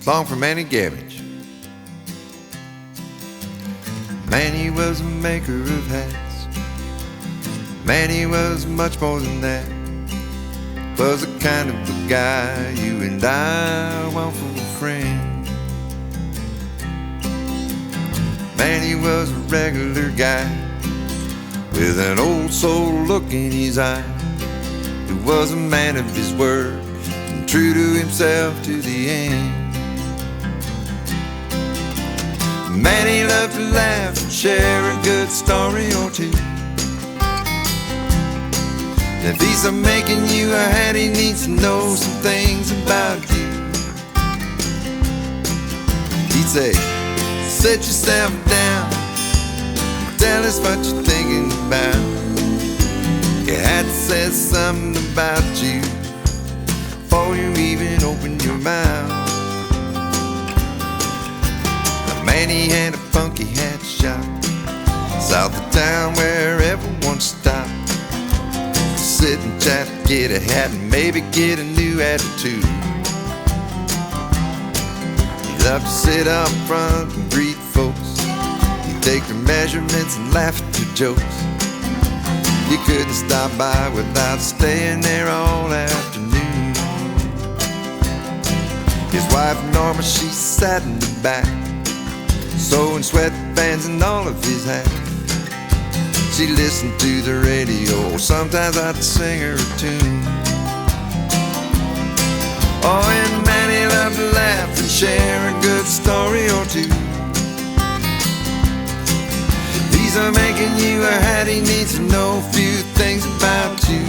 song for Manny Gabbage. Manny was a maker of hats. Manny was much more than that. Was the kind of a guy you and I want for a friend. Manny was a regular guy with an old soul look in his eye, who was a man of his word and true to himself to the end. Manny loved to laugh and share a good story or two. If he's a making you a hat, he needs to know some things about you. He'd say, sit yourself down, tell us what you're thinking about. Your hat says something about you before you even open your mouth. Manny had a funky hat shop south of town where everyone stopped. Sit and chat, get a hat, and maybe get a new attitude. He loved to sit up front and greet folks. He'd take their measurements and laugh at their jokes. You couldn't stop by without staying there all afternoon. His wife Norma, she sat in the back, sewing sweatbands and all of his hats. She listened to the radio, sometimes I'd sing her a tune. Oh, and Manny loved to laugh and share a good story or two. If he's making you a hat, he needs to know a few things about you.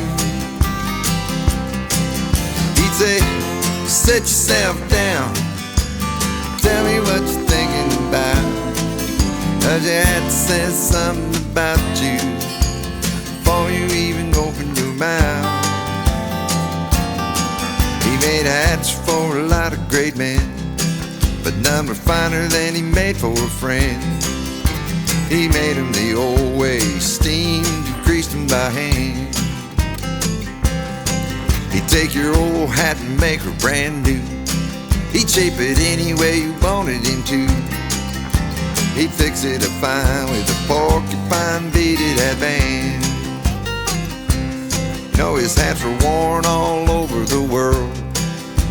He'd say, sit yourself down, tell me what you're thinking about. 'Cause your hat says something about you before you even open your mouth. He made hats for a lot of great men, but none were finer than he made for a friend. He made them the old way, steamed and greased them by hand. He'd take your old hat and make her brand new. He'd shape it any way you wanted him to. He'd fix it up fine with a porcupine beaded headband. You know, his hats were worn all over the world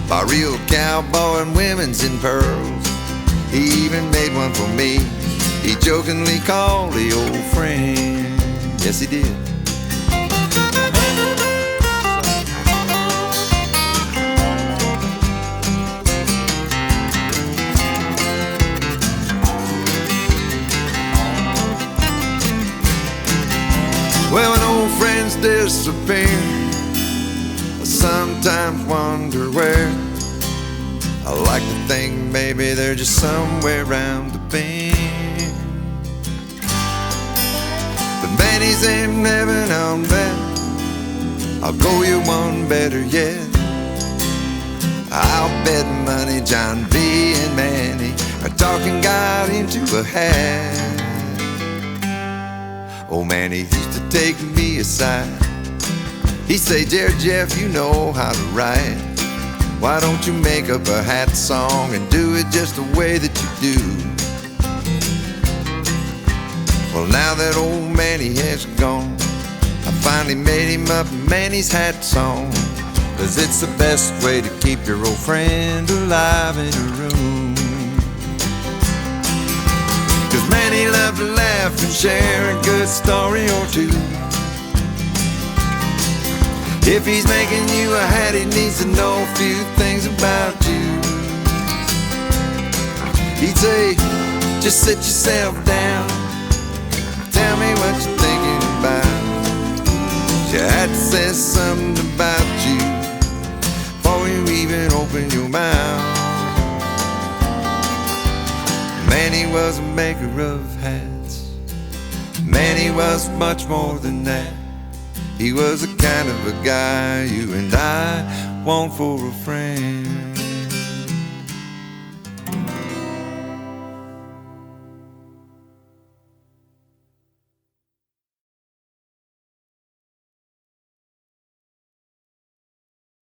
by real cowboy and women's in pearls. He even made one for me. He jokingly called the old friend. Yes, he did. Well, when old friends disappear, I sometimes wonder where. I like to think maybe they're just somewhere around the bend. But Manny's in heaven, I'll bet. I'll go you one better yet. I'll bet money John B. and Manny are talking God into a hat. Oh, Manny used to take me aside. He'd say, Jared Jeff, you know how to write. Why don't you make up a hat song and do it just the way that you do? Well, now that old Manny has gone, I finally made him up Manny's hat song. 'Cause it's the best way to keep your old friend alive in a room. 'Cause Manny loved to laugh and share a good story or two. If he's making you a hat, he needs to know a few things about you. He'd say, just sit yourself down, tell me what you're thinking about. Your hat says something about you before you even open your mouth. Manny was a maker of hats. Manny was much more than that. He was the kind of a guy you and I want for a friend.